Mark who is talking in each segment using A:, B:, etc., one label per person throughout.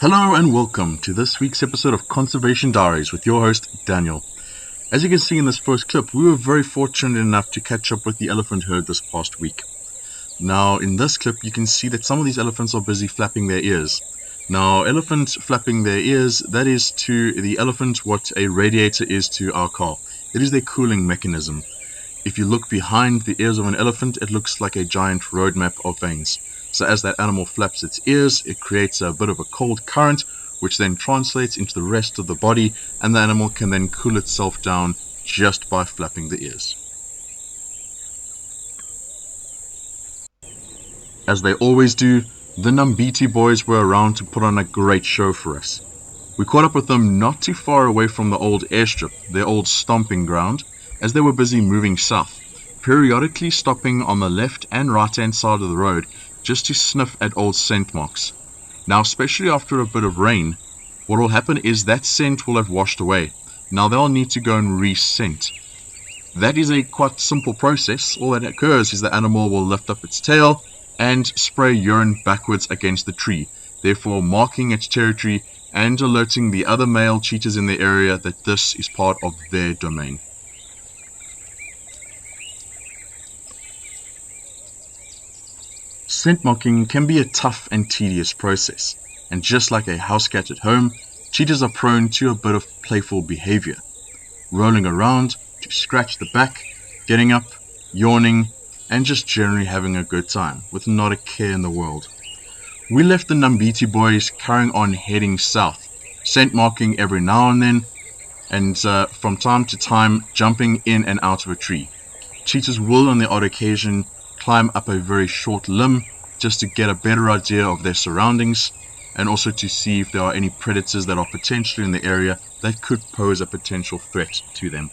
A: Hello and welcome to this week's episode of Conservation Diaries with your host, Daniel. As you can see in this first clip, we were very fortunate enough to catch up with the elephant herd this past week. Now, in this clip, you can see that some of these elephants are busy flapping their ears. Now, elephants flapping their ears, that is to the elephant what a radiator is to our car. It is their cooling mechanism. If you look behind the ears of an elephant, it looks like a giant roadmap of veins. So as that animal flaps its ears, it creates a bit of a cold current, which then translates into the rest of the body, and the animal can then cool itself down just by flapping the ears. As they always do, the Nambiti boys were around to put on a great show for us. We caught up with them not too far away from the old airstrip, their old stomping ground, as they were busy moving south, periodically stopping on the left and right hand side of the road just to sniff at old scent marks. Now, especially after a bit of rain, what will happen is that scent will have washed away. Now they'll need to go and re-scent. That is a quite simple process. All that occurs is the animal will lift up its tail and spray urine backwards against the tree, therefore marking its territory and alerting the other male cheetahs in the area that this is part of their domain. Scent marking can be a tough and tedious process, and just like a house cat at home, cheetahs are prone to a bit of playful behavior. Rolling around to scratch the back, getting up, yawning, and just generally having a good time, with not a care in the world. We left the Nambiti boys carrying on heading south, scent marking every now and then, and from time to time jumping in and out of a tree. Cheetahs will on the odd occasion climb up a very short limb just to get a better idea of their surroundings and also to see if there are any predators that are potentially in the area that could pose a potential threat to them.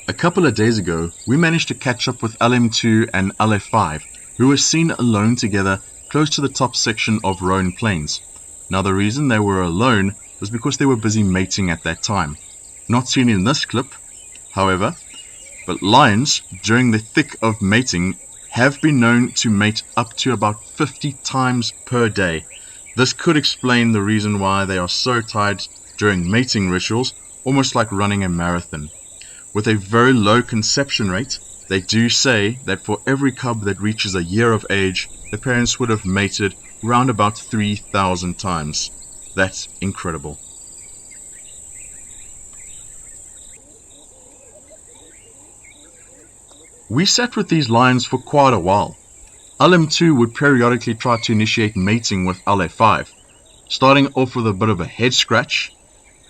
A: A couple of days ago, we managed to catch up with LM2 and LF5, who were seen alone together close to the top section of Roan Plains. Now, the reason they were alone was because they were busy mating at that time. Not seen in this clip, however, but lions, during the thick of mating, have been known to mate up to about 50 times per day. This could explain the reason why they are so tired during mating rituals, almost like running a marathon. With a very low conception rate, they do say that for every cub that reaches a year of age, the parents would have mated round about 3,000 times. That's incredible. We sat with these lions for quite a while. LM2 would periodically try to initiate mating with LF5, starting off with a bit of a head scratch.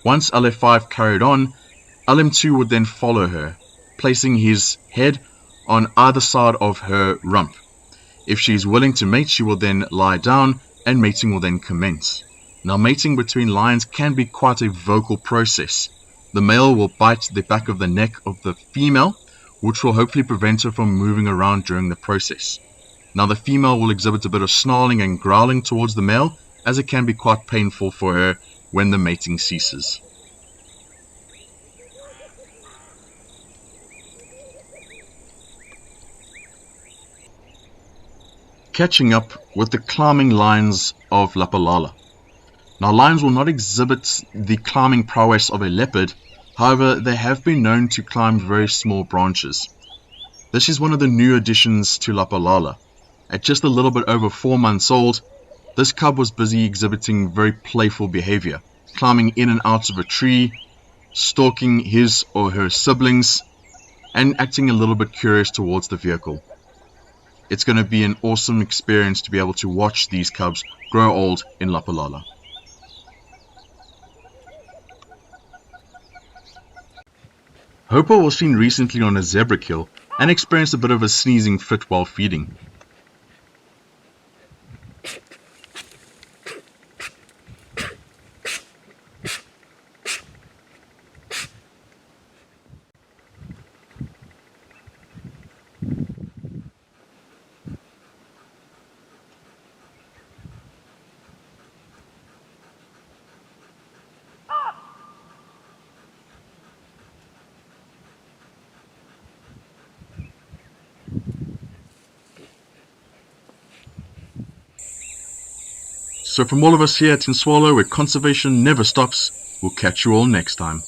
A: Once LF5 carried on, LM2 would then follow her, placing his head on either side of her rump. If she is willing to mate, she will then lie down and mating will then commence. Now, mating between lions can be quite a vocal process. The male will bite the back of the neck of the female, which will hopefully prevent her from moving around during the process. Now, the female will exhibit a bit of snarling and growling towards the male, as it can be quite painful for her when the mating ceases. Catching up with the climbing lions of Lapalala. Now, lions will not exhibit the climbing prowess of a leopard, however, they have been known to climb very small branches. This is one of the new additions to Lapalala. At just a little bit over 4 months old, this cub was busy exhibiting very playful behavior, climbing in and out of a tree, stalking his or her siblings, and acting a little bit curious towards the vehicle. It's going to be an awesome experience to be able to watch these cubs grow old in Lapalala. Hopper was seen recently on a zebra kill and experienced a bit of a sneezing fit while feeding. So from all of us here at Swallow, where conservation never stops, we'll catch you all next time.